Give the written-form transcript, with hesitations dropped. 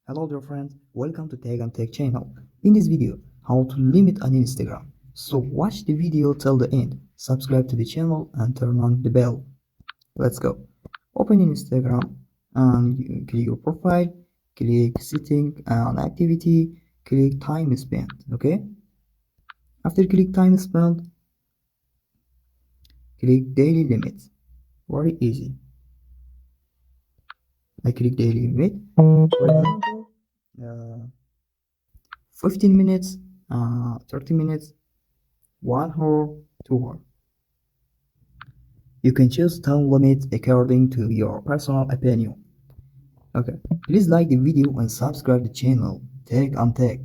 Hello dear friends, welcome to Tag and Tech channel. In this video, how to limit on Instagram. So watch the video till the end, subscribe to the channel and turn on the bell. Let's go. Open Instagram and you click your profile, click setting and activity, click time spent, okay? After click time spent, click daily limits. Very easy. I click daily limit. For example, uh, 15 minutes, 30 minutes, 1 hour, 2 hour. You can choose time limit according to your personal opinion. Okay, please like the video and subscribe the channel. Tech on Tech.